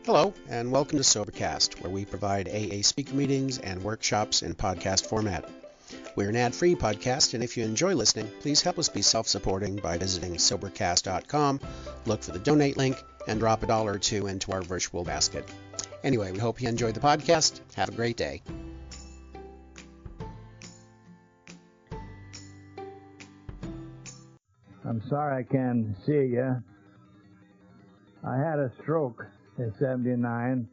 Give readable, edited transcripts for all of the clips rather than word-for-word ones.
Hello, and welcome to Sobercast, where we provide AA speaker meetings and workshops in podcast format. We're an ad-free podcast, and if you enjoy listening, please help us be self-supporting by visiting Sobercast.com, look for the donate link, and drop $1 or $2 into our virtual basket. Anyway, we hope you enjoyed the podcast. Have a great day. I'm sorry I can't see you. I had a stroke in 79.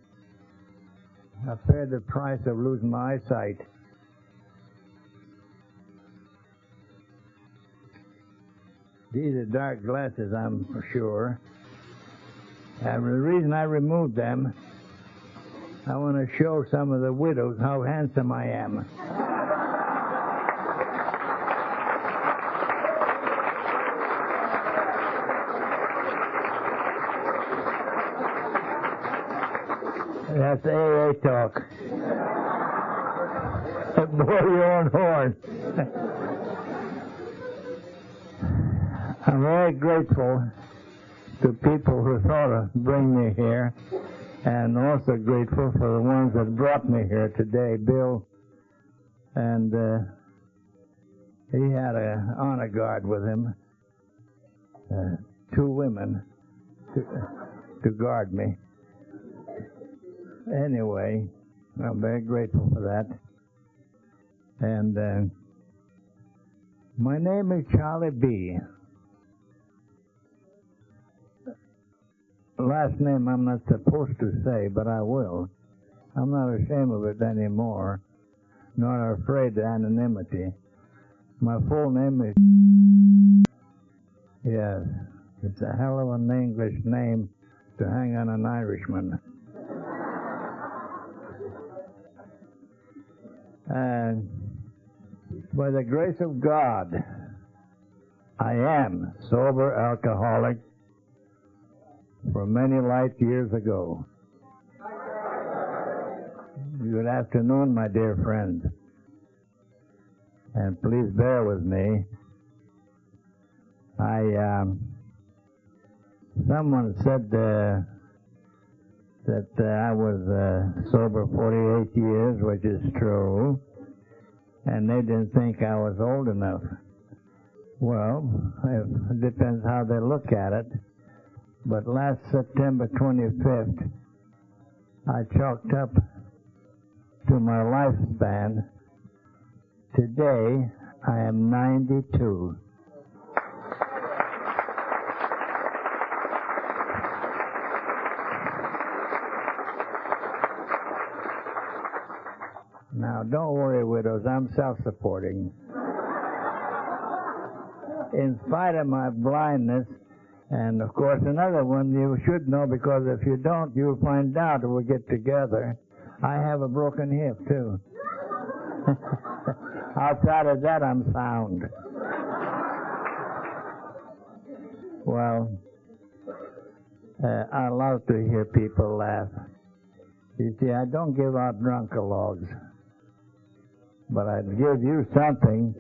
I paid the price of losing my eyesight. These are dark glasses, I'm for sure. And the reason I removed them, I want to show some of the widows how handsome I am. That's AA talk. Blow your own horn. I'm very grateful to people who thought of bringing me here, and also grateful for the ones that brought me here today, Bill. And he had an honor guard with him, 2 women to guard me. Anyway, I'm very grateful for that. And my name is Charlie B. Last name I'm not supposed to say, but I will. I'm not ashamed of it anymore, nor afraid of anonymity. My full name is... Yes, it's a hell of an English name to hang on an Irishman. And by the grace of God, I am sober alcoholic for many light years ago. Good afternoon, my dear friends. And please bear with me. Someone said that I was sober 48 years, which is true, and they didn't think I was old enough. Well, it depends how they look at it, but last September 25th, I chalked up to my lifespan. Today, I am 92. Now, don't worry, widows, I'm self-supporting. In spite of my blindness, and of course another one you should know, because if you don't, you'll find out when we get together. I have a broken hip, too. Outside of that, I'm sound. Well, I love to hear people laugh. You see, I don't give out drunkalogs. But I'd give you something,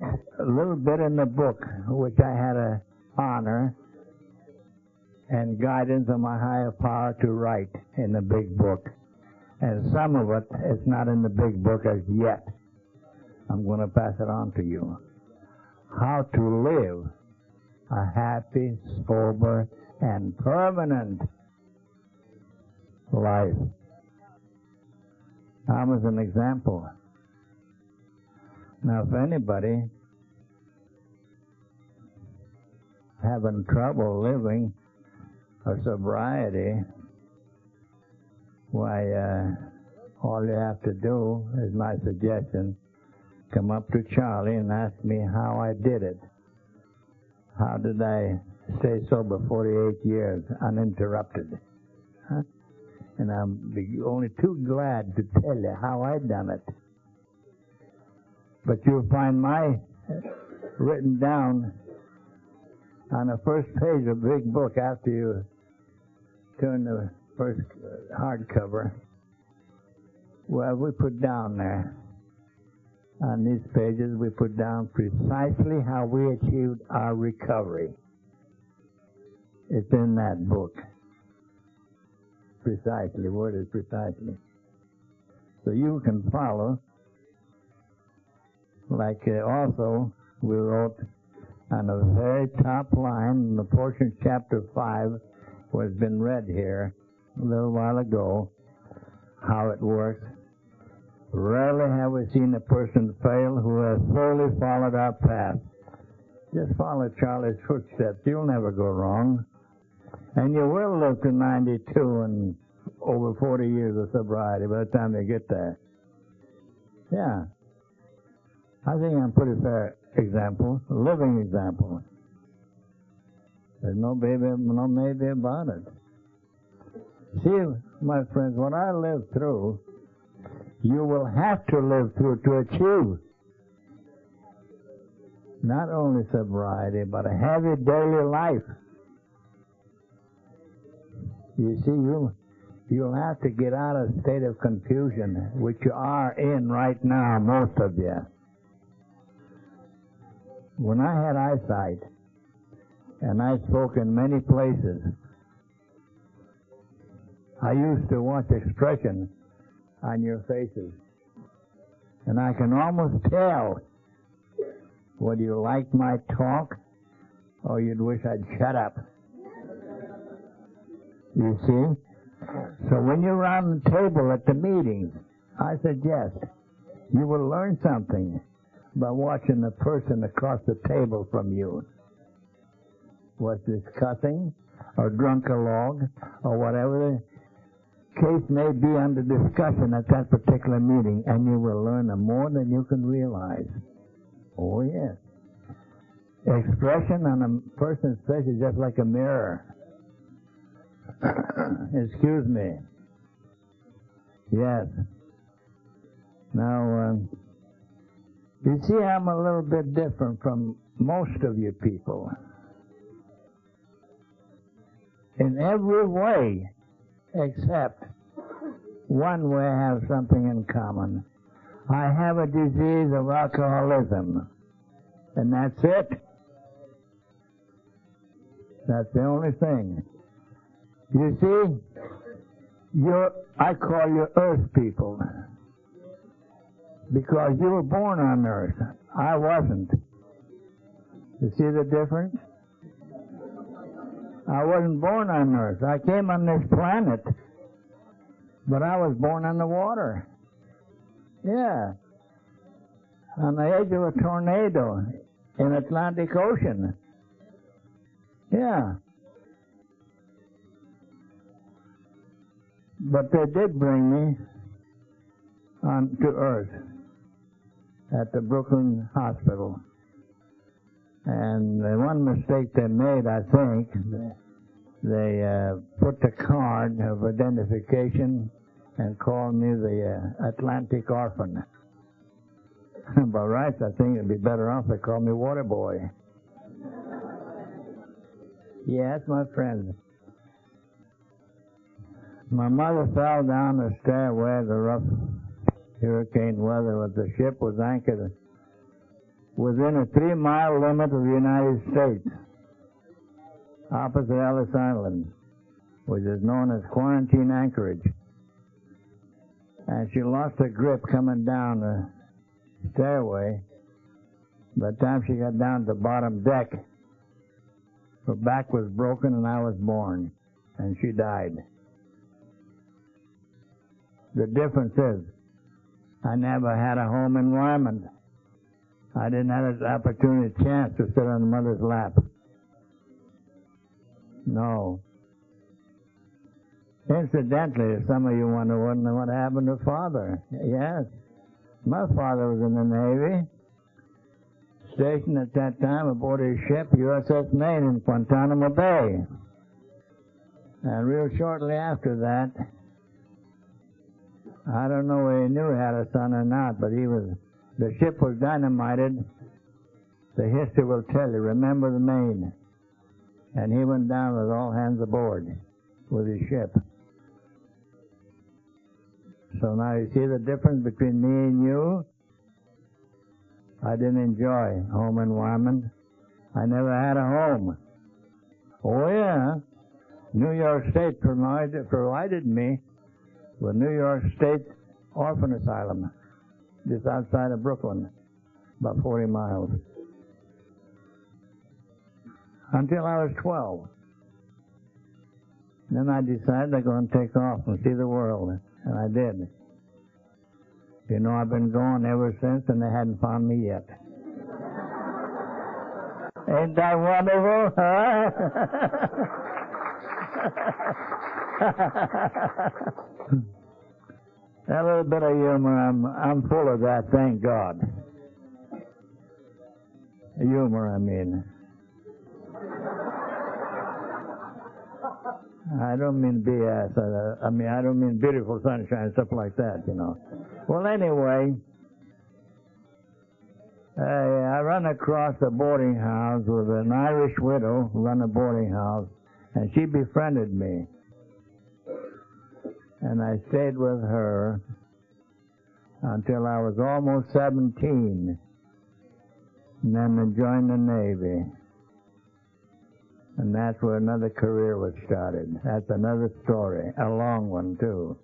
a little bit in the book, which I had an honor and guidance of my higher power to write in the big book. And some of it is not in the big book as yet. I'm going to pass it on to you. How to live a happy, sober, and permanent life. I'm as an example. Now, if anybody having trouble living a sobriety, why, all you have to do is my suggestion, come up to Charlie and ask me how I did it. How did I stay sober 48 years uninterrupted? Huh? And I'm only too glad to tell you how I done it. But you'll find my written down on the first page of the big book after you turn the first hardcover. Well, we put down there, on these pages, we put down precisely how we achieved our recovery. It's in that book. precisely, worded precisely. So you can follow. Like also, we wrote on the very top line in the portion chapter 5, was been read here a little while ago, how it works. Rarely have we seen a person fail who has thoroughly followed our path. Just follow Charlie's footsteps. You'll never go wrong. And you will live to 92 and over 40 years of sobriety by the time you get there. Yeah. I think I'm a pretty fair example, a living example. There's no maybe about it. See, my friends, what I lived through, you will have to live through to achieve not only sobriety, but a heavy daily life. You see, you'll have to get out of a state of confusion, which you are in right now, most of you. When I had eyesight, and I spoke in many places, I used to watch expression on your faces. And I can almost tell whether you liked my talk or you'd wish I'd shut up. You see? So when you're around the table at the meetings, I suggest you will learn something by watching the person across the table from you. Was discussing or drunk along or whatever the case may be under discussion at that particular meeting, and you will learn more than you can realize. Oh, yes. Expression on a person's face is just like a mirror. Excuse me. Yes. Now, you see, I'm a little bit different from most of you people. In every way, except one way I have something in common. I have a disease of alcoholism, and that's it. That's the only thing. You see, I call you earth people, because you were born on earth. I wasn't. You see the difference? I wasn't born on earth. I came on this planet, but I was born on the water. Yeah. On the edge of a tornado in the Atlantic Ocean. Yeah. But they did bring me on to earth at the Brooklyn Hospital. And the one mistake they made, I think, they put the card of identification and called me the Atlantic Orphan. By rights, I think it'd be better off they called me Water Boy. Yes, my friend. My mother fell down the stairway of the rough hurricane weather when the ship was anchored within a 3-mile limit of the United States, opposite Ellis Island, which is known as Quarantine Anchorage. And she lost her grip coming down the stairway. By the time she got down to the bottom deck, her back was broken and I was born, and she died. The difference is, I never had a home environment. I didn't have an opportunity, chance to sit on mother's lap. No. Incidentally, some of you wonder what happened to father. Yes. My father was in the Navy, stationed at that time aboard his ship, USS Maine in Guantanamo Bay. And real shortly after that, I don't know whether he knew he had a son or not, but the ship was dynamited. The history will tell you, remember the Maine. And he went down with all hands aboard with his ship. So now you see the difference between me and you? I didn't enjoy home environment. I never had a home. Oh yeah. New York State provided me with New York State Orphan Asylum, just outside of Brooklyn, about 40 miles, until I was 12. Then I decided I'm going to take off and see the world, and I did. You know, I've been going ever since, and they hadn't found me yet. Ain't that wonderful, huh? A little bit of humor, I'm full of that, thank God. Humor, I mean. I don't mean BS. I don't mean beautiful sunshine, stuff like that, you know. Well, anyway, I run across a boarding house with an Irish widow who run a boarding house, and she befriended me. And I stayed with her until I was almost 17, and then I joined the Navy. And that's where another career was started. That's another story, a long one, too.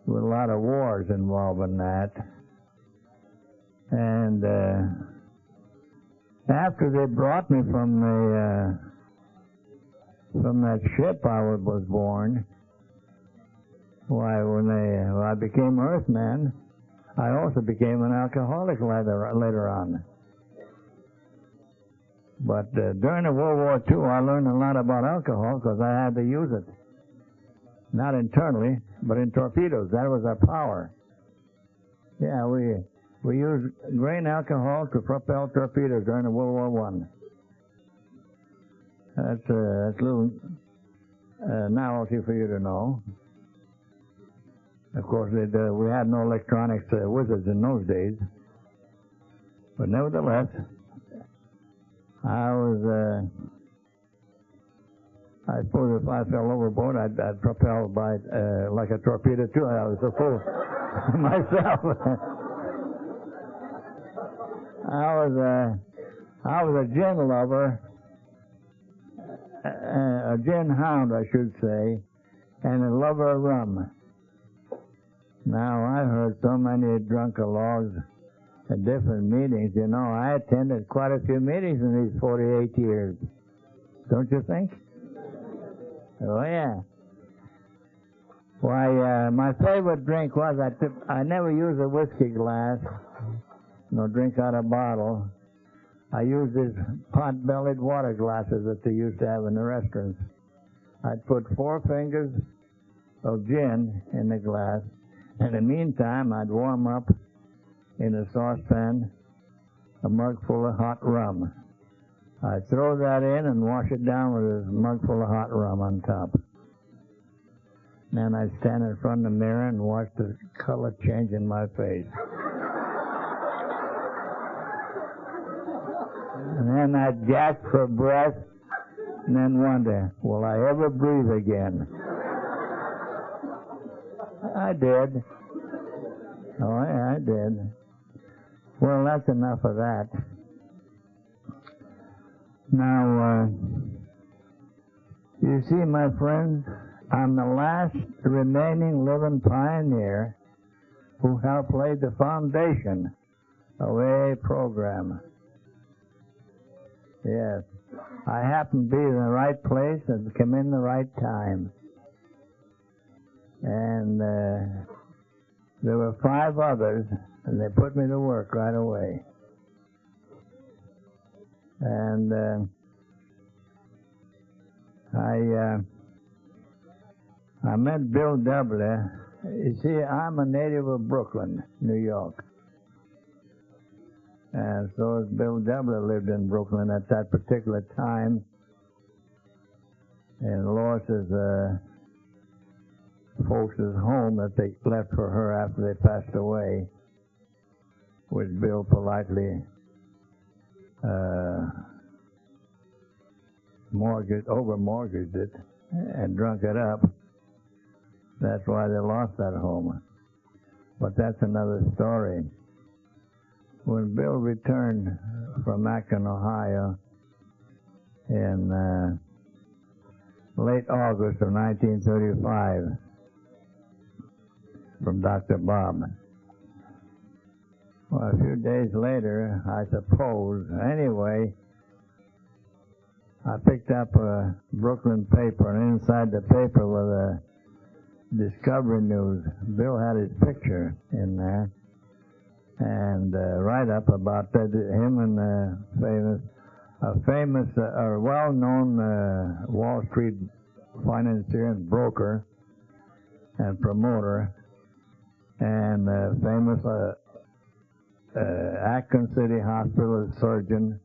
With a lot of wars involved in that. And after they brought me from that ship I was born, why, when I became Earthman, I also became an alcoholic later on. But during the World War II, I learned a lot about alcohol because I had to use it. Not internally, but in torpedoes. That was our power. Yeah, we used grain alcohol to propel torpedoes during the World War I. That's a little novelty for you to know. Of course, we had no electronics wizards in those days. But nevertheless, I suppose if I fell overboard, I'd propel by like a torpedo too. I was so full of myself. I was a gin lover, a gin hound, I should say, and a lover of rum. Now, I've heard so many drunkalogs at different meetings. You know, I attended quite a few meetings in these 48 years. Don't you think? Oh, yeah. Why, my favorite drink was, I never used a whiskey glass, no drink out of a bottle. I used these pot-bellied water glasses that they used to have in the restaurants. I'd put 4 fingers of gin in the glass. In the meantime, I'd warm up in a saucepan a mug full of hot rum. I'd throw that in and wash it down with a mug full of hot rum on top. Then I'd stand in front of the mirror and watch the color change in my face. And then I'd gasp for breath and then wonder, will I ever breathe again? I did. Oh, yeah, I did. Well, that's enough of that. Now, you see, my friends, I'm the last remaining living pioneer who helped lay the foundation of AA program. Yes. I happened to be in the right place and come in the right time. And there were 5 others, and they put me to work right away. And I met Bill W. You see, I'm a native of Brooklyn, New York. And so as Bill W. lived in Brooklyn at that particular time. And Lois's folks' home that they left for her after they passed away, which Bill politely over-mortgaged it and drunk it up. That's why they lost that home. But that's another story. When Bill returned from Akron, Ohio, in late August of 1935 from Dr. Bob. Well, a few days later, I suppose, anyway, I picked up a Brooklyn paper, and inside the paper was a Discovery News. Bill had his picture in there, and write-up about him and a well-known Wall Street financier and broker and promoter, and famous Akron City Hospital surgeon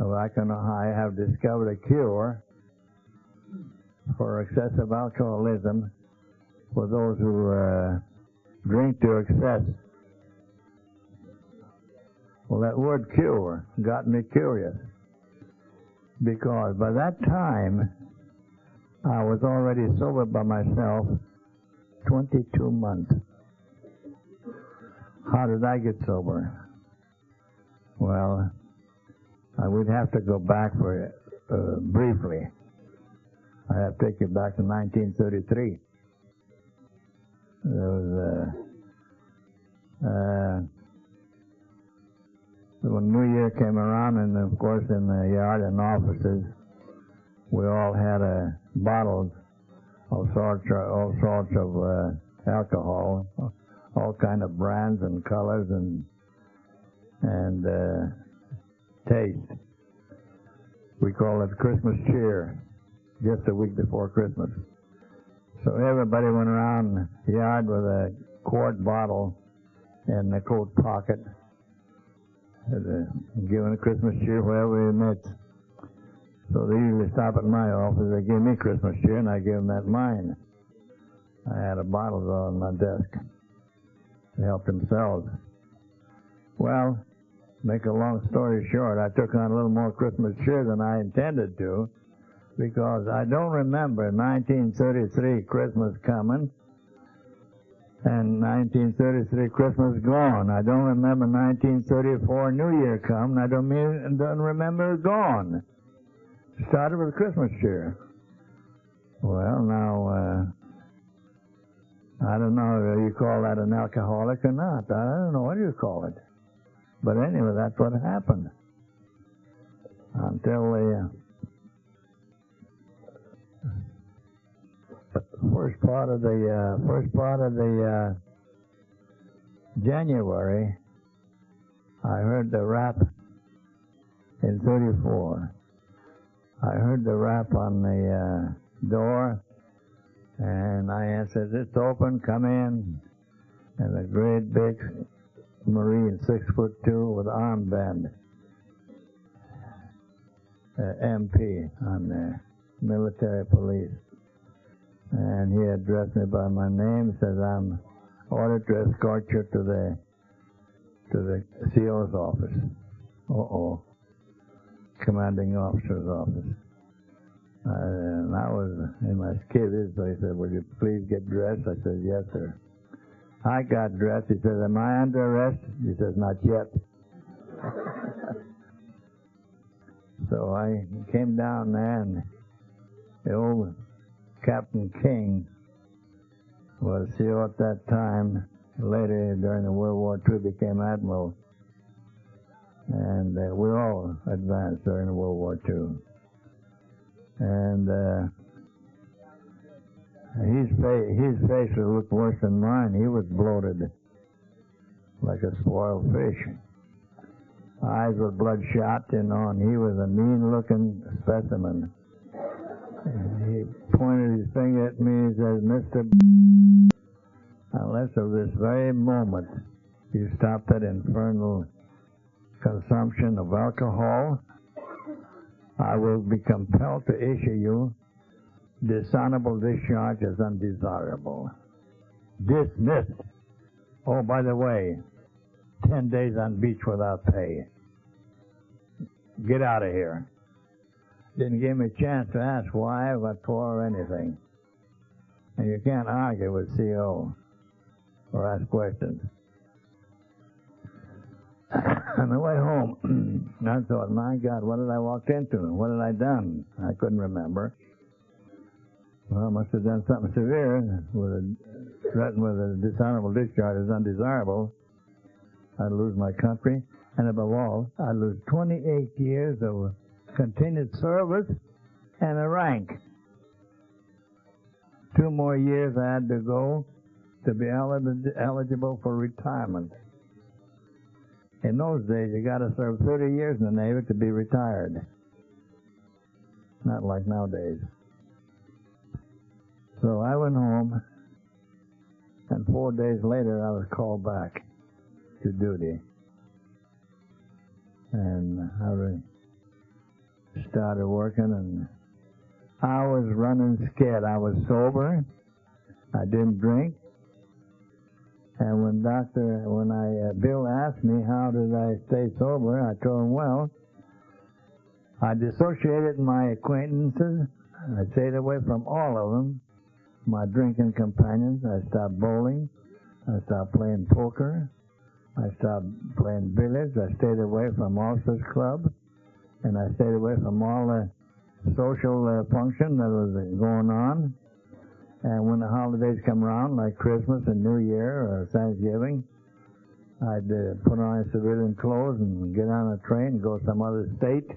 of Akron, Ohio, have discovered a cure for excessive alcoholism for those who drink to excess. Well, that word cure got me curious, because by that time I was already sober by myself 22 months. How did I get sober? Well, we'd have to go back for it briefly. I have to take you back to 1933. There was when New Year came around, and of course in the yard and offices, we all had bottles of all sorts of alcohol, all kind of brands and colors and taste. We call it Christmas cheer, just a week before Christmas. So everybody went around the yard with a quart bottle in the coat pocket, giving a Christmas cheer wherever he met. So they usually stop at my office, they give me Christmas cheer, and I give them that mine. I had a bottle on my desk. They helped themselves. Well, make a long story short, I took on a little more Christmas cheer than I intended to, because I don't remember 1933 Christmas coming and 1933 Christmas gone. I don't remember 1934 New Year coming. I don't remember it gone. Started with Christmas cheer. Well, now, I don't know if you call that an alcoholic or not. I don't know what you call it. But anyway, that's what happened. Until the first part of the January, I heard the rap in 34. I heard the rap on the door, and I answered, "It's open, come in." And a great big Marine, 6'2", with armband, MP on there, military police. And he addressed me by my name, says, "I'm ordered to escort you to the CO's office." Commanding officer's office. And I was in my skivvies, so he said, "Will you please get dressed?" I said, "Yes, sir." I got dressed. He says, "Am I under arrest?" He says, "Not yet." So I came down there, and the old Captain King was CO at that time. Later, during the World War II, became Admiral. And we all advanced during the World War II. And his face looked worse than mine. He was bloated like a spoiled fish. Eyes were bloodshot, and he was a mean-looking specimen. And he pointed his finger at me and says, "Mr. unless of this very moment you stop that infernal consumption of alcohol, I will be compelled to issue you dishonorable discharge as undesirable. Dismissed. Oh, by the way, 10 days on beach without pay. Get out of here." Didn't give me a chance to ask why, what for, or anything. And you can't argue with CO or ask questions. On the way home, I thought, my God, what did I walk into? What had I done? I couldn't remember. Well, I must have done something severe. Threatened with a dishonorable discharge as undesirable. I'd lose my country, and above all, I'd lose 28 years of continued service and a rank. 2 more years I had to go to be eligible for retirement. In those days, you got to serve 30 years in the Navy to be retired. Not like nowadays. So I went home, and 4 days later I was called back to duty. And I started working, and I was running scared. I was sober. I didn't drink. And when Bill asked me how did I stay sober, I told him, well, I dissociated my acquaintances. I stayed away from all of them. My drinking companions. I stopped bowling. I stopped playing poker. I stopped playing billiards. I stayed away from Officers Club. And I stayed away from all the social function that was going on. And when the holidays come around, like Christmas and New Year or Thanksgiving, I'd put on civilian clothes and get on a train and go to some other state,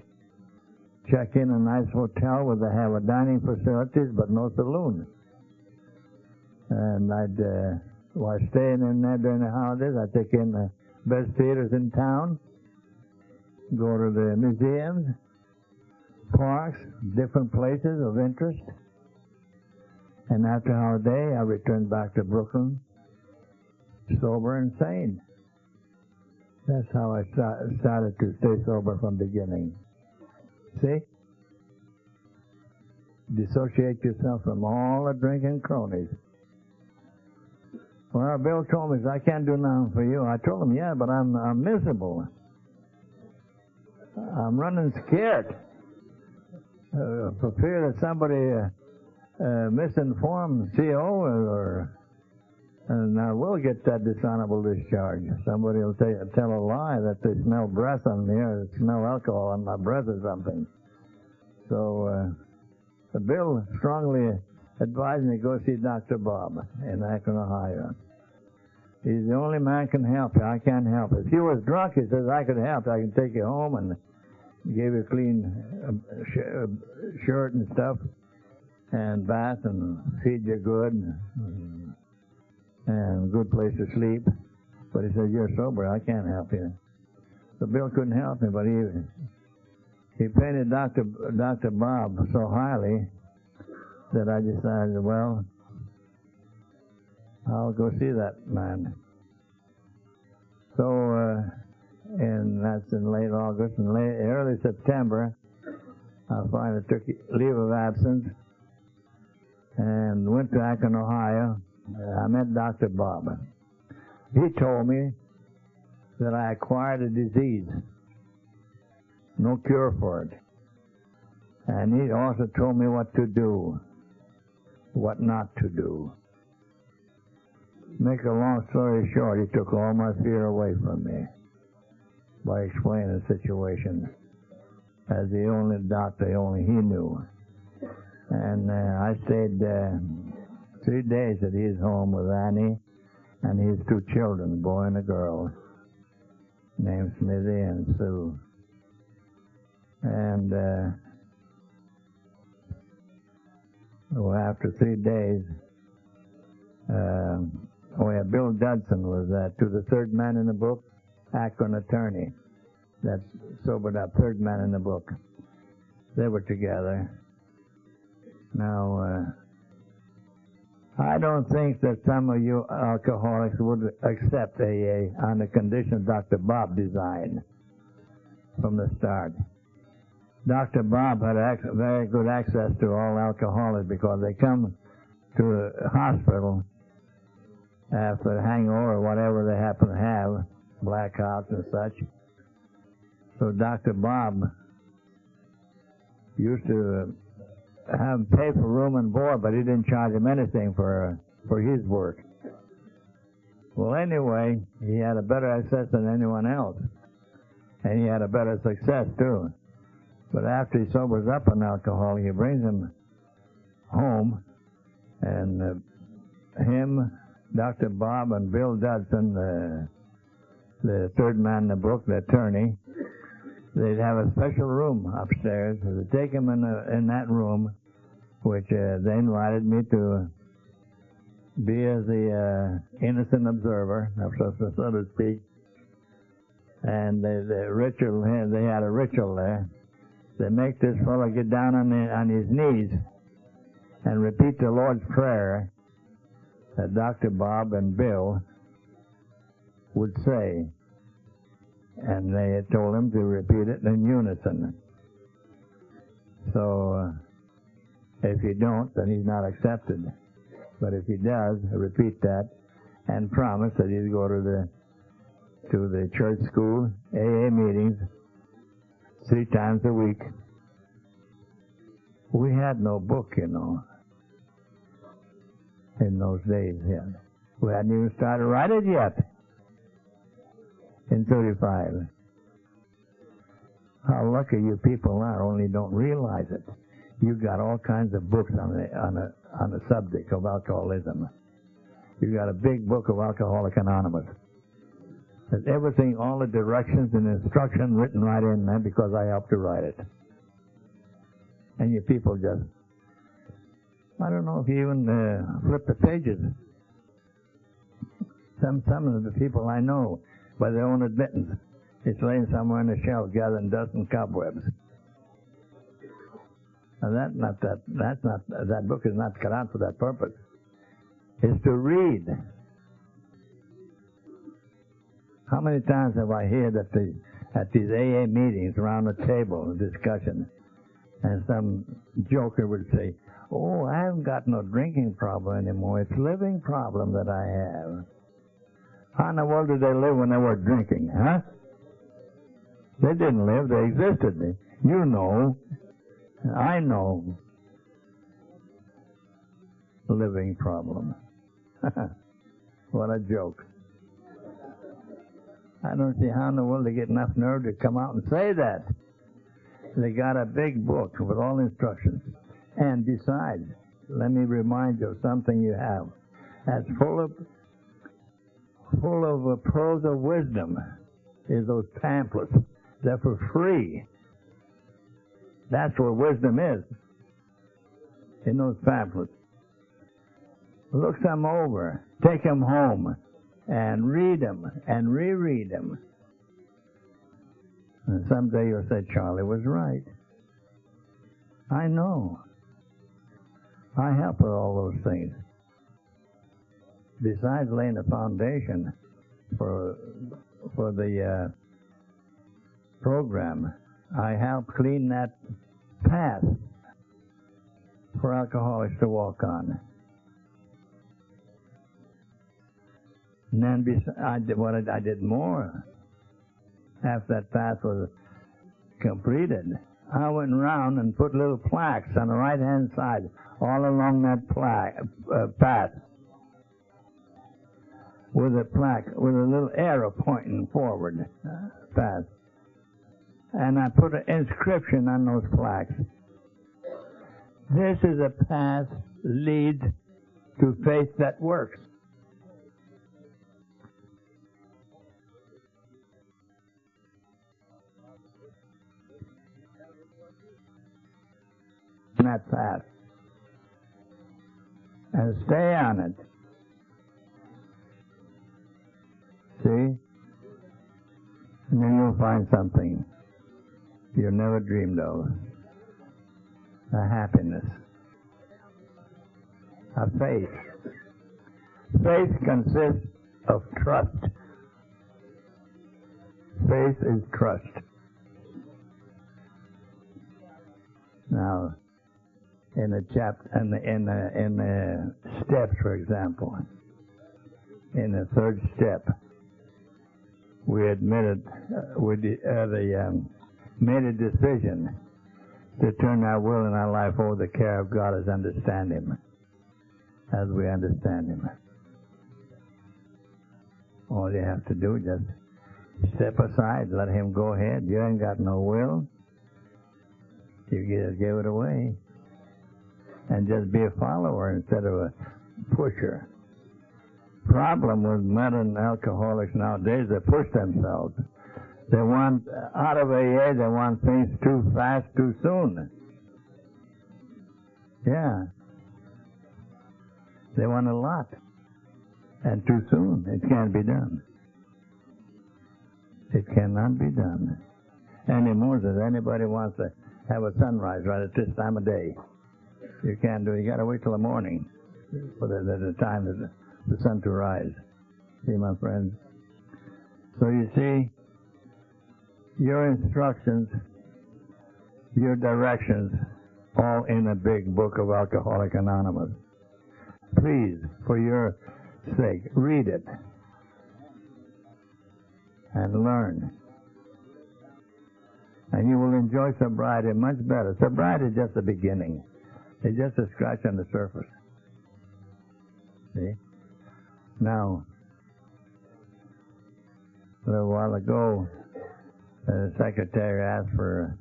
check in a nice hotel where they have a dining facilities but no saloon. And while staying in there during the holidays, I'd take in the best theaters in town, go to the museums, parks, different places of interest. And after a holiday, I returned back to Brooklyn, sober and sane. That's how I started to stay sober from the beginning. See? Dissociate yourself from all the drinking cronies. Well, Bill told me, I can't do nothing for you. I told him, yeah, but I'm miserable. I'm running scared. For fear that somebody misinformed CO, and I will get that dishonorable discharge. Somebody will tell a lie that they smell breath on me or smell alcohol on my breath or something. So the bill strongly advised me to go see Dr. Bob in Akron, Ohio. He's the only man can help you. I can't help you. If you was drunk, he says, I could help you. I can take you home and give you a clean shirt and stuff, and bath, and feed you good, and good place to sleep. But he said, you're sober, I can't help you. So Bill couldn't help me, but he painted Dr. Bob so highly that I decided, well, I'll go see that man. So, and that's in late August, and early September, I finally took leave of absence and went to Akron, Ohio. I met Dr. Bob. He told me that I acquired a disease, no cure for it. And he also told me what to do, what not to do. Make a long story short, he took all my fear away from me by explaining the situation as the only doctor, only he knew. And I stayed 3 days at his home with Annie and his 2 children, a boy and a girl, named Smithy and Sue. And after 3 days, Bill Judson was to the third man in the book, Akron attorney. That sobered up, third man in the book. They were together. Now, I don't think that some of you alcoholics would accept AA on the condition Dr. Bob designed from the start. Dr. Bob had very good access to all alcoholics because they come to a hospital after a hangover or whatever they happen to have, blackouts and such. So Dr. Bob used to have him pay for room and board, but he didn't charge him anything for his work. Well, anyway, he had a better access than anyone else, and he had a better success too. But after he sobers up on alcohol, he brings him home And him, Dr. Bob, and Bill Dudson, the third man in the book, the attorney, they'd have a special room upstairs. They'd take him in that room, which they invited me to be as the innocent observer, so to speak. And the ritual, they had a ritual there. They make this fellow get down on his knees and repeat the Lord's Prayer that Dr. Bob and Bill would say. And they had told him to repeat it in unison. So if you don't, then he's not accepted. But if he does, repeat that and promise that he'd go to the church school AA meetings 3 times a week. We had no book, in those days yet. We hadn't even started writing yet in 35. How lucky you people are, only don't realize it. You got all kinds of books on the subject of alcoholism. You got a big book of Alcoholics Anonymous. There's everything, all the directions and instruction written right in there because I helped to write it. And you people just, I don't know if you even flip the pages. Some of the people I know, by their own admittance, it's laying somewhere on the shelf gathering dust and cobwebs. And that book is not cut out for that purpose. It's to read. How many times have I heard at these AA meetings around the table, discussion, and some joker would say, "Oh, I haven't got no drinking problem anymore. It's living problem that I have." How in the world did they live when they were drinking, huh? They didn't live, they existed. You know. I know. Living problem. What a joke. I don't see how in the world they get enough nerve to come out and say that. They got a big book with all instructions. And besides, let me remind you of something you have. That's full of pearls of wisdom is those pamphlets. They're for free. That's where wisdom is, in those pamphlets. Look some over, take them home, and read them, and reread them. And someday you'll say, Charlie was right. I know. I help with all those things. Besides laying a foundation for the program, I help clean that path for alcoholics to walk on. And then I did more. After that path was completed, I went around and put little plaques on the right-hand side all along that path with a plaque, with a little arrow pointing forward path. And I put an inscription on those plaques. This is a path leads to faith that works. That path. And stay on it. See? And then you'll find something you never dreamed of. A happiness. A faith. Faith consists of trust. Faith is trust. Now, in the steps, for example, in the third step, we admitted made a decision to turn our will and our life over the care of God as understand Him, as we understand Him. All you have to do is just step aside, let Him go ahead. You ain't got no will. You just give it away. and just be a follower instead of a pusher. Problem with modern alcoholics nowadays, they push themselves. They want, out of AA, they want things too fast, too soon. Yeah. They want a lot. And too soon. It can't be done. It cannot be done. Any more than anybody wants to have a sunrise right at this time of day. You can't do it. You got to wait till the morning for the time of the sun to rise. See, my friends? So you see, your instructions, your directions, all in a big book of Alcoholics Anonymous. Please, for your sake, read it and learn. And you will enjoy sobriety much better. Sobriety is just the beginning. It's just a scratch on the surface. See? Now, a little while ago, the secretary asked for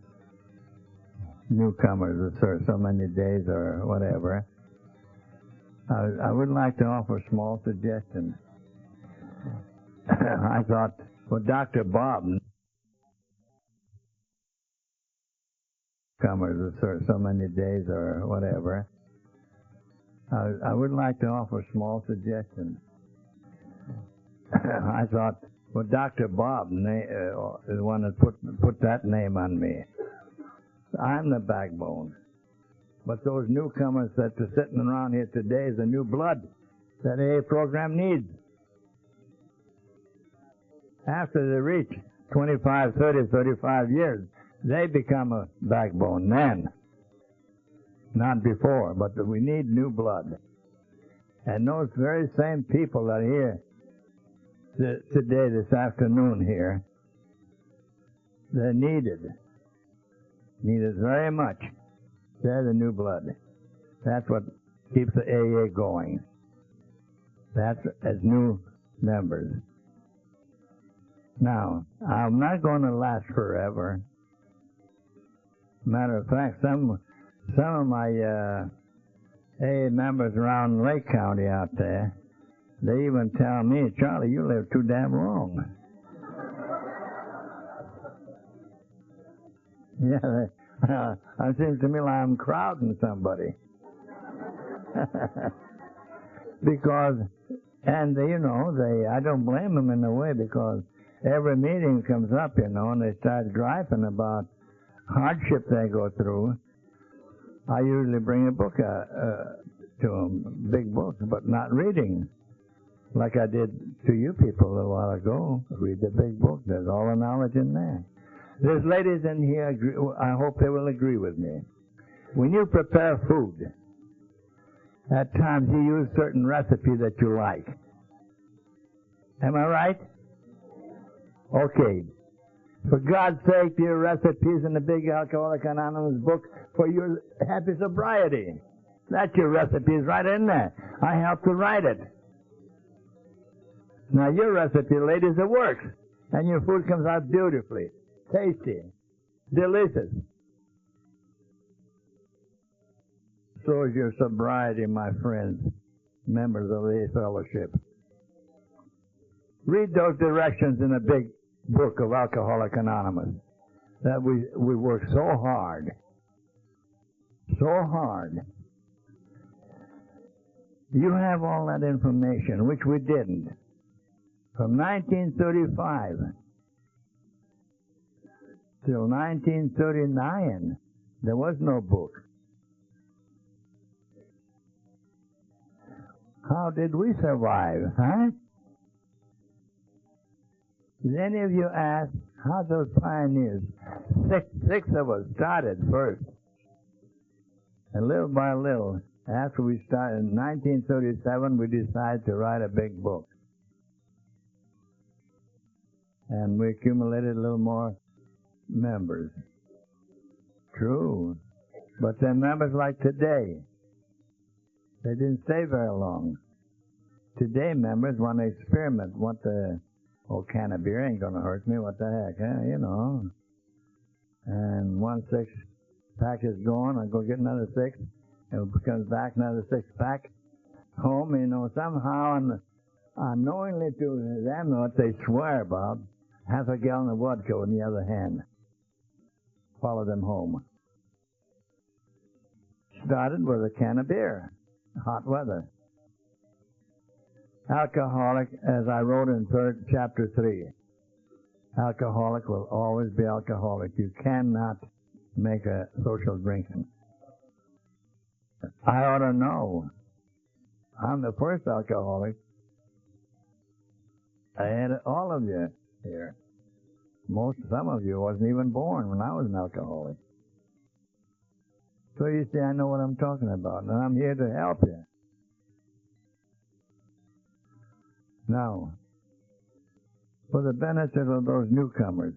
newcomers to serve so many days or whatever. I would like to offer a small suggestion. I thought, well, Dr. Bob, newcomers to serve so many days or whatever. I would like to offer a small suggestion. I thought, well, Dr. Bob is the one that put that name on me. I'm the backbone. But those newcomers that are sitting around here today is the new blood that AA program needs. After they reach 25, 30, 35 years, they become a backbone then. Not before, but we need new blood. And those very same people that are here today, this afternoon here, they're needed. Needed very much. They're the new blood. That's what keeps the AA going. That's as new members. Now, I'm not going to last forever. Matter of fact, some of my AA members around Lake County out there, they even tell me, Charlie, you live too damn long. Yeah, it seems to me like I'm crowding somebody. Because, and I don't blame them in a way, because every meeting comes up, and they start griping about hardship they go through. I usually bring a book to them, big books, but not reading, like I did to you people a little while ago. Read the big book. There's all the knowledge in there. There's ladies in here, I hope they will agree with me. When you prepare food, at times you use certain recipes that you like. Am I right? Okay. For God's sake, your recipes in the big Alcoholics Anonymous book for your happy sobriety. That's your recipes right in there. I helped to write it. Now your recipe, ladies, it works. And your food comes out beautifully. Tasty. Delicious. So is your sobriety, my friends, members of the fellowship. Read those directions in the big book of Alcoholics Anonymous. That we work so hard. So hard. You have all that information, which we didn't. From 1935 till 1939, there was no book. How did we survive, huh? Did any of you ask how those pioneers, six of us started first, and little by little, after we started in 1937, we decided to write a big book. And we accumulated a little more members. True. But they're members like today. They didn't stay very long. Today members want to experiment. Want the old can of beer ain't going to hurt me. What the heck, huh? And 1 6-pack is gone. I go get another 6. and comes back another 6-pack home, somehow, and unknowingly to them what they swear about, half a gallon of vodka in the other hand. Follow them home. Started with a can of beer, hot weather. Alcoholic, as I wrote in chapter 3, alcoholic will always be alcoholic. You cannot make a social drinking. I ought to know. I'm the first alcoholic. I had all of you here. Some of you wasn't even born when I was an alcoholic. So you see, I know what I'm talking about, and I'm here to help you. Now, for the benefit of those newcomers,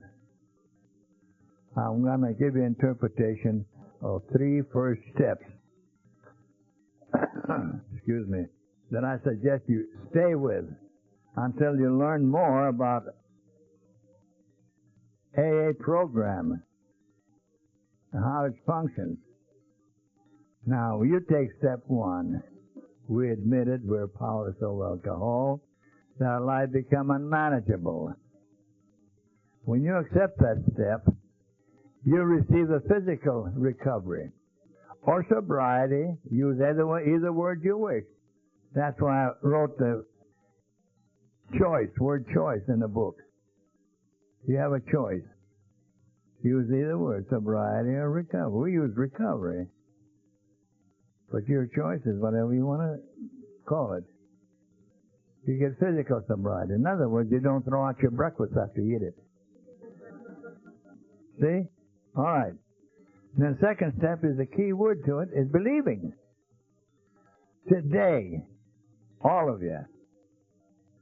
I'm going to give you interpretation of 3 first steps. Excuse me. That I suggest you stay with until you learn more about AA program and how it functions. Now, you take step 1. We admitted we're powerless over alcohol, that our life become unmanageable. When you accept that step, you receive the physical recovery or sobriety. Use either word you wish. That's why I wrote the word choice in the book. You have a choice. Use either word, sobriety or recovery. We use recovery. But your choice is whatever you want to call it. You get physical sobriety. In other words, you don't throw out your breakfast after you eat it. See? All right. And the second step is the key word to it is believing. Today, all of you,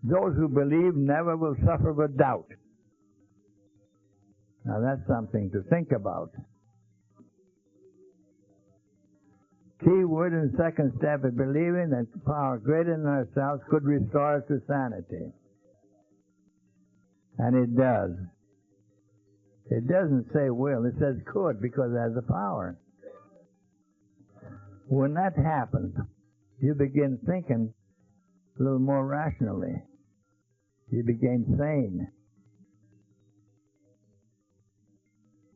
those who believe never will suffer with doubt. Now that's something to think about. Key word in the second step is believing that power greater than ourselves could restore us to sanity. And it does. It doesn't say will, it says could, because it has the power. When that happens, you begin thinking a little more rationally. You became sane.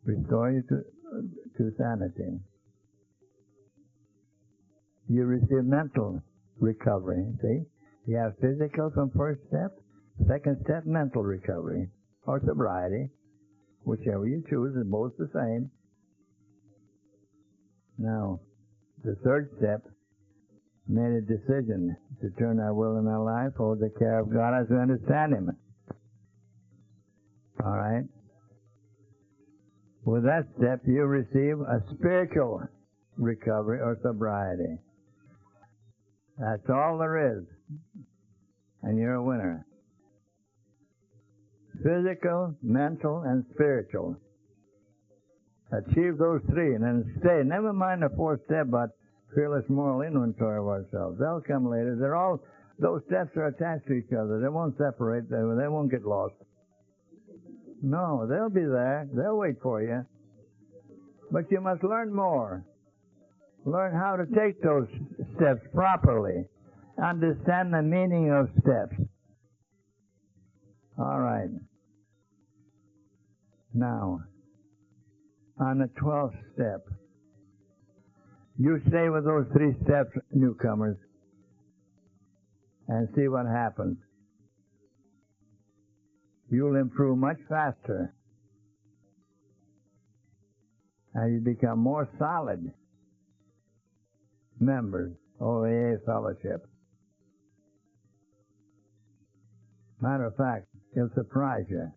Restore you to sanity. You receive mental recovery, see? You have physical from first step, second step mental recovery, or sobriety, whichever you choose is both the same. Now, the third step, made a decision to turn our will and our life over the care of God as we understand Him. All right? With that step, you receive a spiritual recovery or sobriety. That's all there is. And you're a winner. Physical, mental, and spiritual. Achieve those 3 and then stay. Never mind the 4th step, but fearless moral inventory of ourselves. They'll come later. Those steps are attached to each other. They won't separate. They won't get lost. No, they'll be there. They'll wait for you. But you must learn more. Learn how to take those steps properly. Understand the meaning of steps. All right. Now, on the 12th step, you stay with those 3 steps, newcomers, and see what happens. You'll improve much faster. And you become more solid members of AA fellowship. Matter of fact, it'll surprise you.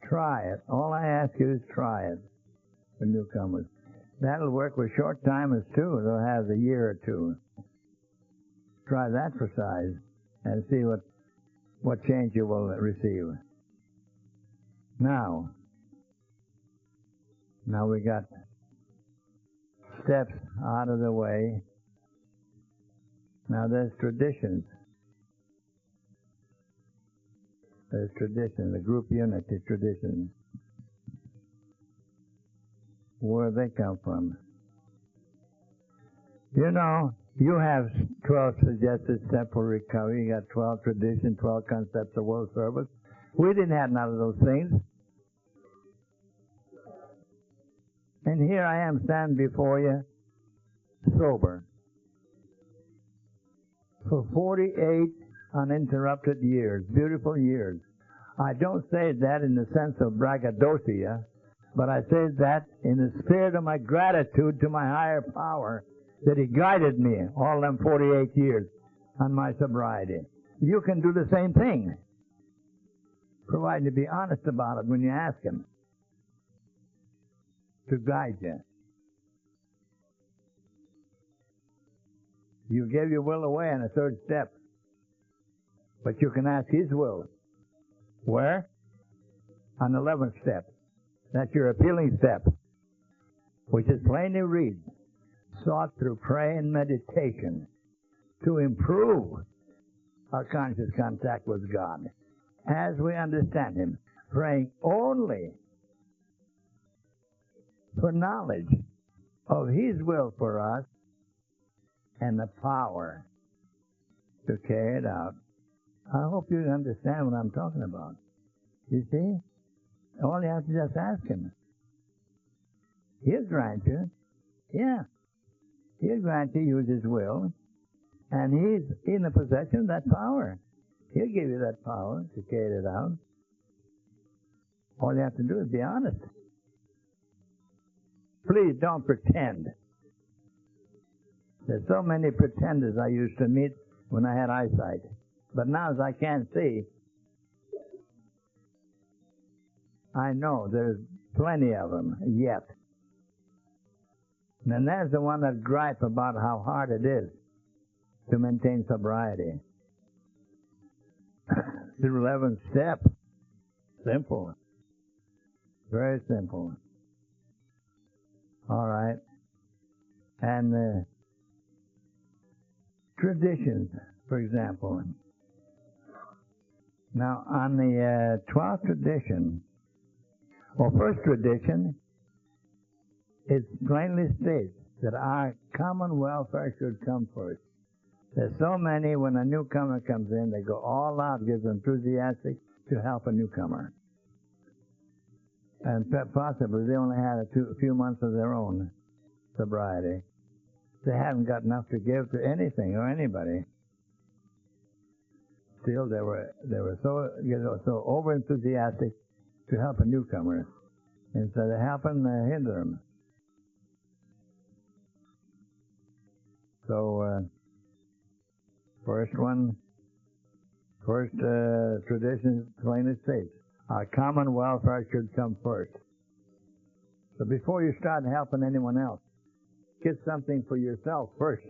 Try it. All I ask you is try it for newcomers. That'll work with short-timers too. They'll have a year or 2. Try that for size and see what change you will receive. Now we got steps out of the way. Now there's traditions. There's tradition, the group unity tradition. Where they come from. You know, you have 12 suggested steps for recovery. You got 12 traditions, 12 concepts of world service. We didn't have none of those things. And here I am standing before you, sober, for 48 uninterrupted years, beautiful years. I don't say that in the sense of braggadocio, but I say that in the spirit of my gratitude to my higher power that He guided me all them 48 years on my sobriety. You can do the same thing, provided you be honest about it when you ask Him to guide you. You gave your will away on the third step, but you can ask His will. Where? On the 11th step. That's your appealing step, which is plainly reads, sought through prayer and meditation to improve our conscious contact with God as we understand Him, praying only for knowledge of His will for us and the power to carry it out. I hope you understand what I'm talking about. You see? All you have to just ask Him. He'll grant you. Yeah. He'll grant you use His will. And He's in the possession of that power. He'll give you that power to carry it out. All you have to do is be honest. Please don't pretend. There's so many pretenders I used to meet when I had eyesight. But now as I can't see, I know there's plenty of them yet. And there's the one that gripe about how hard it is to maintain sobriety. The 11th step. Simple. Very simple. All right. And traditions, for example. Now, on the 12th tradition, well, first tradition, it plainly states that our common welfare should come first. There's so many, when a newcomer comes in, they go all out, gives enthusiastic to help a newcomer. And possibly they only had a few months of their own sobriety. They haven't got enough to give to anything or anybody. Still, they were so over enthusiastic to help a newcomer instead of helping hinder them. So, first tradition plainly states, our common welfare should come first. So before you start helping anyone else, get something for yourself first,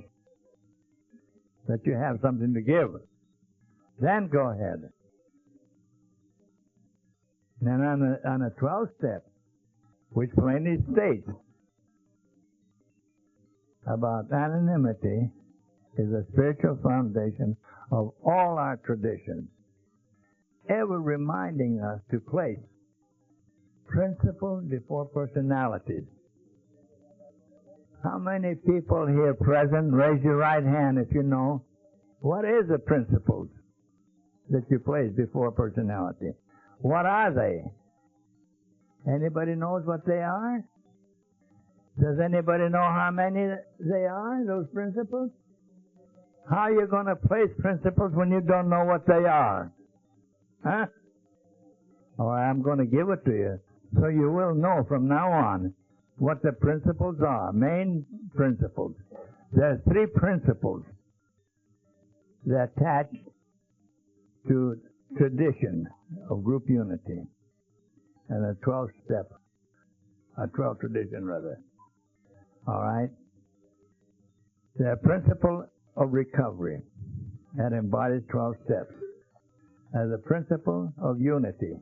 that you have something to give. Then go ahead. Then on a 12th step, which plainly states about anonymity is a spiritual foundation of all our traditions, ever reminding us to place principles before personalities. How many people here present, raise your right hand if you know, what is the principles that you place before personality? What are they? Anybody knows what they are? Does anybody know how many they are, those principles? How are you going to place principles when you don't know what they are? Huh? Oh, I'm going to give it to you, so you will know from now on what the principles are, main principles. There's 3 principles that attach to tradition of group unity and a 12th step, a 12th tradition rather. All right? The principle of recovery that embodies 12 steps as a principle of unity,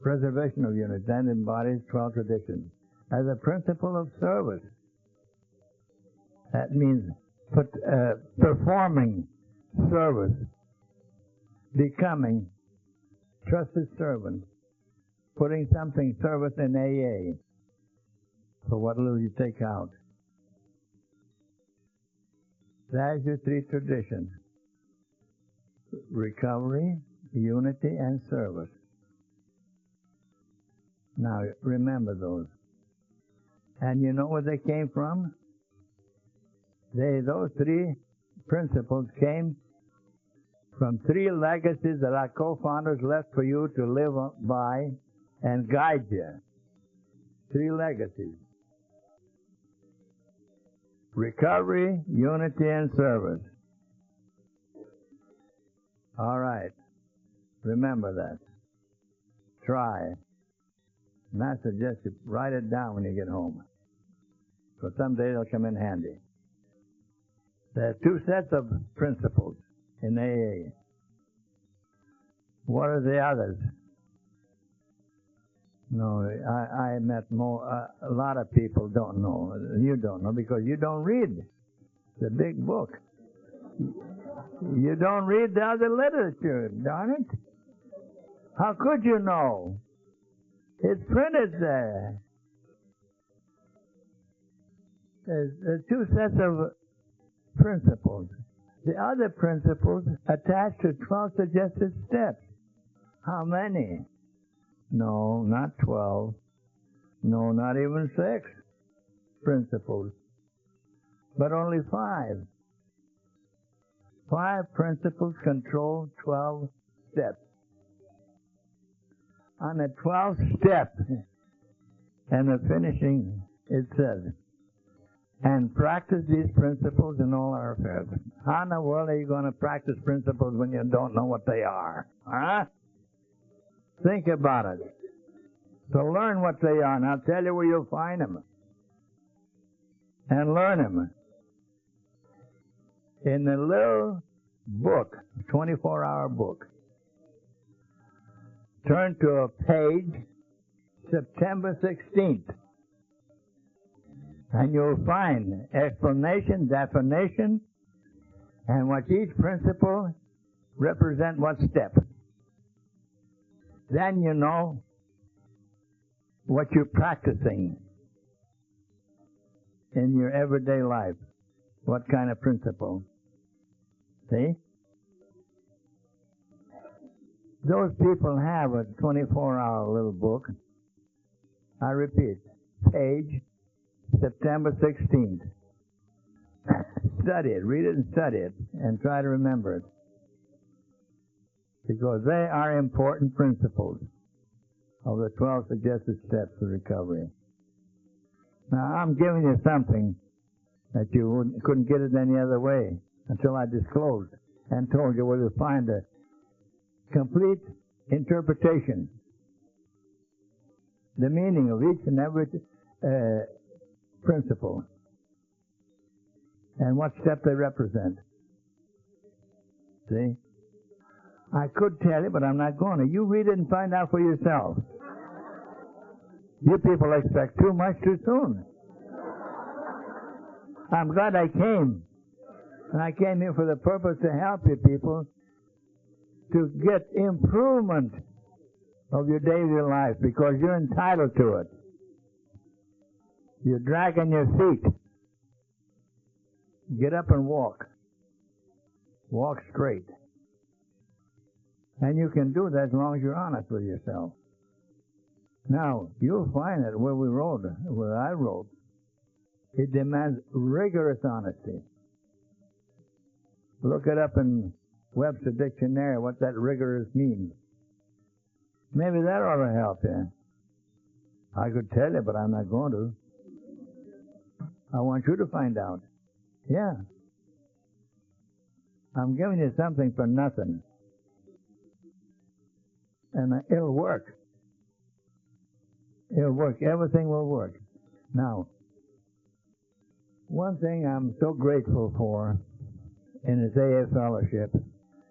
preservation of unity, that embodies 12 traditions. As a principle of service, that means performing service, becoming trusted servant, putting something service in AA for what little you take out. There's your three traditions: recovery, unity, and service. Now, remember those. And you know where they came from? Those three principles came from three legacies that our co-founders left for you to live by and guide you. Three legacies: recovery, unity, and service. All right. Remember that. Try. And I suggest you write it down when you get home, because someday it'll come in handy. There are two sets of principles in AA. What are the others? No, I met more. A lot of people don't know. You don't know because you don't read the big book. You don't read the other literature, darn it. How could you know? It's printed there. There's two sets of principles. The other principles attached to 12 suggested steps. How many? No, not 12. No, not even 6 principles. But only 5. 5 principles control 12 steps. On the 12th step, and the finishing, it says, and practice these principles in all our affairs. How in the world are you going to practice principles when you don't know what they are? Huh? Think about it. So learn what they are, and I'll tell you where you'll find them. And learn them. In the little book, 24-hour book, turn to a page, September 16th, and you'll find explanation, definition, and what each principle represent what step. Then you know what you're practicing in your everyday life. What kind of principle? See? Those people have a 24-hour little book. I repeat, page, September 16th. Study it, read it and study it, and try to remember it. Because they are important principles of the 12 suggested steps of recovery. Now, I'm giving you something that you couldn't get it any other way until I disclosed and told you where to find a complete interpretation, the meaning of each and every principle, and what step they represent. See? I could tell you, but I'm not going to. You read it and find out for yourself. You people expect too much too soon. I'm glad I came. And I came here for the purpose to help you people to get improvement of your daily life, because you're entitled to it. You're dragging your feet. Get up and walk. Walk straight. And you can do that as long as you're honest with yourself. Now, you'll find that where I wrote, it demands rigorous honesty. Look it up in Webster Dictionary, what that rigorous means. Maybe that ought to help you. I could tell you, but I'm not going to. I want you to find out. Yeah. I'm giving you something for nothing. And it'll work. It'll work. Everything will work. Now, one thing I'm so grateful for in this AA fellowship,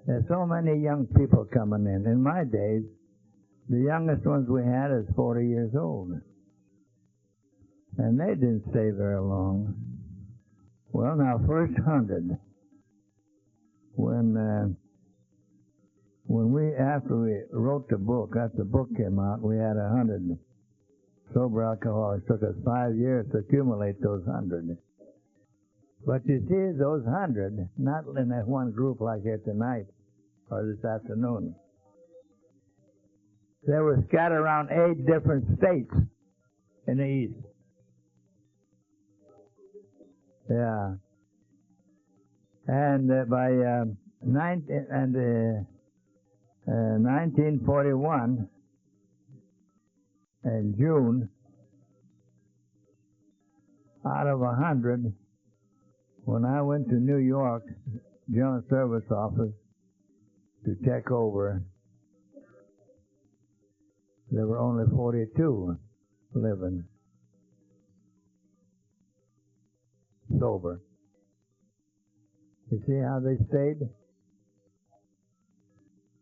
there's so many young people coming in. In my days, the youngest ones we had is 40 years old. And they didn't stay very long. Well, now, first 100, after we wrote the book, after the book came out, we had 100 sober alcoholics. It took us 5 years to accumulate those 100. But you see, those 100, not in that one group like here tonight or this afternoon. They were scattered around 8 different states in the East. Yeah. And by 1941, in June, out of 100, when I went to New York, General Service Office, to take over, there were only 42 living sober. You see how they stayed?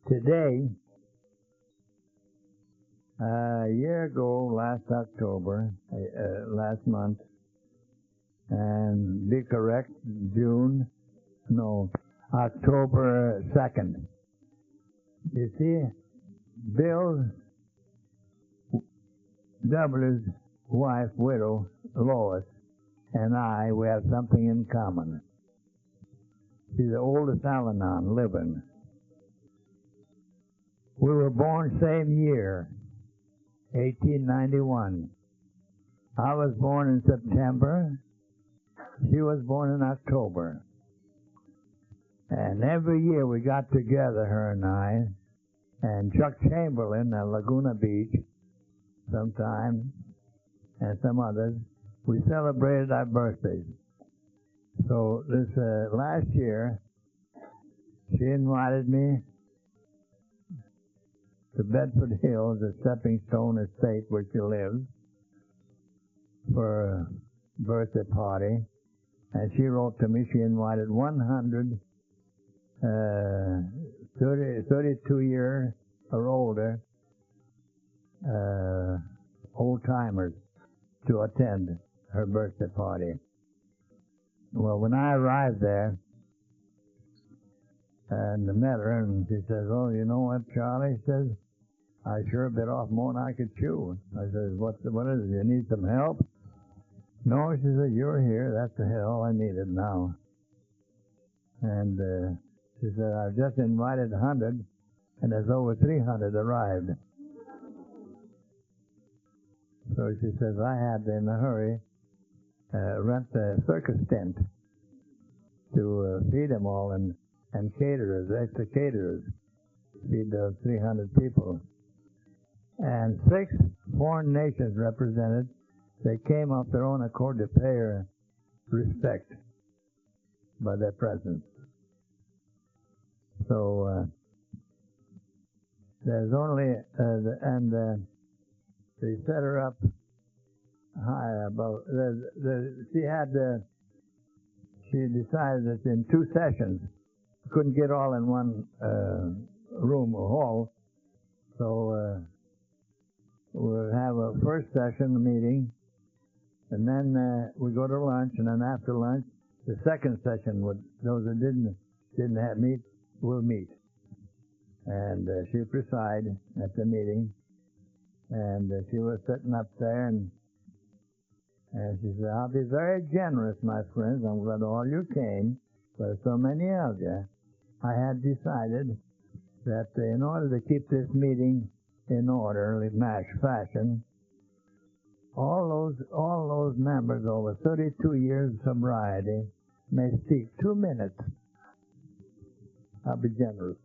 Today, a year ago, last October, last month, and be correct, October 2nd. You see, Bill W.'s wife, widow, Lois, and I, we have something in common. She's the oldest Al-Anon living. We were born same year, 1891. I was born in September. She was born in October. And every year we got together, her and I, and Chuck Chamberlain at Laguna Beach sometime, and some others, we celebrated our birthdays. So this last year, she invited me to Bedford Hills, a stepping stone estate where she lives, for a birthday party. And she wrote to me, she invited 100 32-year or older old-timers to attend her birthday party. Well, when I arrived there and met her, and she says, "Oh, you know what, Charlie?" says, "I sure bit off more than I could chew." I says, what is it? You need some help?" "No," she said, "you're here. That's the hell I needed now." And she said, "I've just invited 100, and there's over 300 arrived." So she says, I had in a hurry rent a circus tent to feed them all, and caterers, extra caterers, feed those 300 people. And 6 foreign nations represented. They came of their own accord to pay her respect by their presence. So there's only, they set her up high about, she decided that in 2 sessions, couldn't get all in one room or hall, so we'll have a first session meeting, and then we go to lunch, and then after lunch, the second session would, those that didn't have meat will meet. And she'll preside at the meeting, and she was sitting up there, and she said, "I'll be very generous, my friends. I'm glad all you came, but there's so many of you. I had decided that in order to keep this meeting in orderly fashion, all those members over 32 years of sobriety may speak 2 minutes. I'll be generous."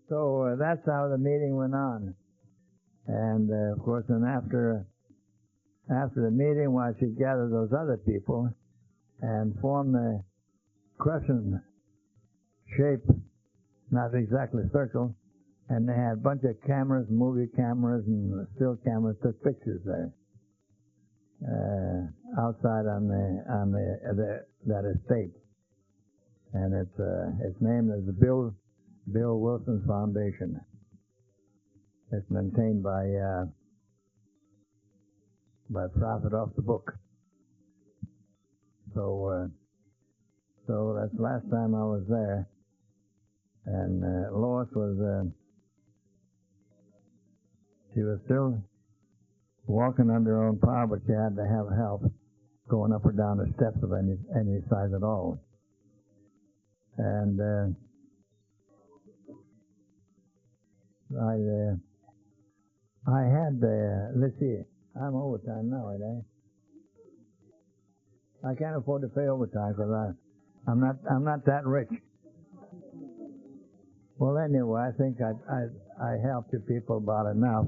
So that's how the meeting went on. And of course, and after the meeting, while she gathered those other people and formed the crescent shape, not exactly circle, and they had a bunch of cameras, movie cameras and still cameras, took pictures there outside on that estate. And it's named as the Bill Wilson Foundation. It's maintained by profit off the book. So that's the last time I was there. And Lois was, she was still walking under her own power, but she had to have help. going up or down the steps of any size at all. And I had, let's see, I'm overtime now, ain't I? I can't afford to pay overtime because I'm not that rich. Well, anyway, I think I helped you people about enough,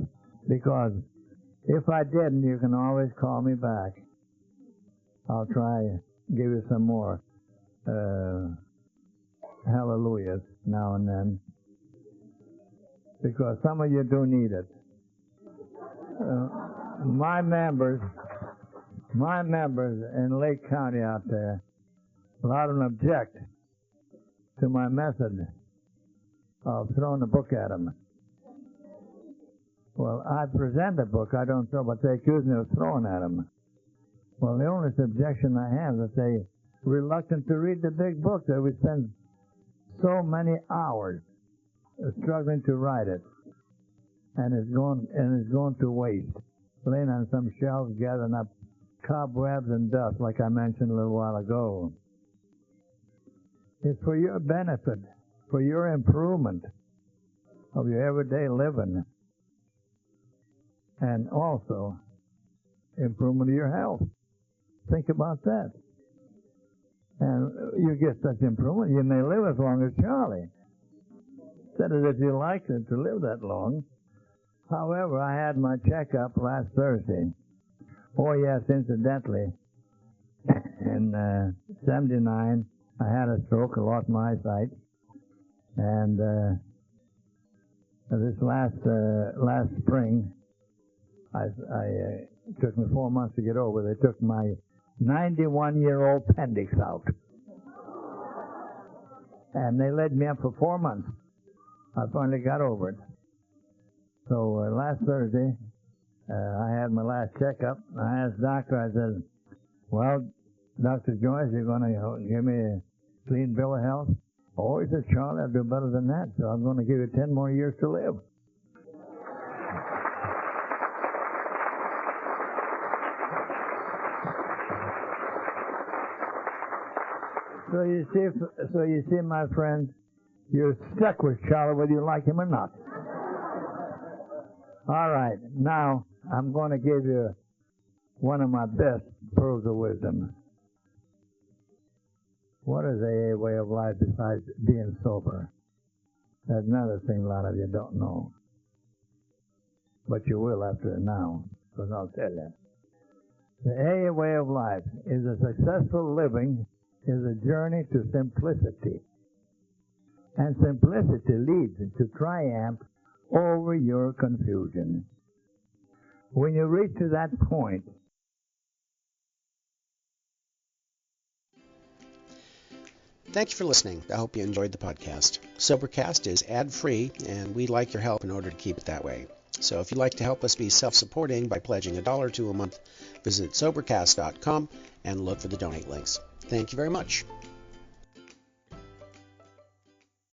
because if I didn't, you can always call me back. I'll try give you some more hallelujahs now and then, because some of you do need it. My members in Lake County out there, a lot of them object to my method of throwing a book at them. Well, I present a book, I don't throw, but they accuse me of throwing at them. Well, the only objection I have is that they reluctant to read the big book, that we spend so many hours struggling to write it, and it's going to waste, laying on some shelves, gathering up cobwebs and dust, like I mentioned a little while ago. It's for your benefit, for your improvement of your everyday living, and also improvement of your health. Think about that. And you get such improvement, you may live as long as Charlie. Said as if you liked it to live that long. However, I had my checkup last Thursday. Oh yes, incidentally, in 79, I had a stroke, I lost my eyesight, and this last spring, it took me 4 months to get over. They took my 91-year-old appendix out, and they laid me up for 4 months. I finally got over it. So last Thursday, I had my last checkup. I asked the doctor, I said, well, Dr. Joyce, you're going to give me a clean bill of health? Oh, he said, Charlie, I'll do better than that, so I'm going to give you 10 more years to live. So you see, my friends, you're stuck with Charlie whether you like him or not. All right, now I'm going to give you one of my best pearls of wisdom. What is AA way of life besides being sober? That's another thing a lot of you don't know. But you will after now, because I'll tell you. The AA way of life is a successful living, is a journey to simplicity. And simplicity leads to triumph over your confusion. When you reach to that point, Thank you for listening. I hope you enjoyed the podcast. Sobercast is ad-free, and we'd like your help in order to keep it that way. So if you'd like to help us be self-supporting by pledging $1 or $2 a month, visit Sobercast.com and look for the donate links. Thank you very much.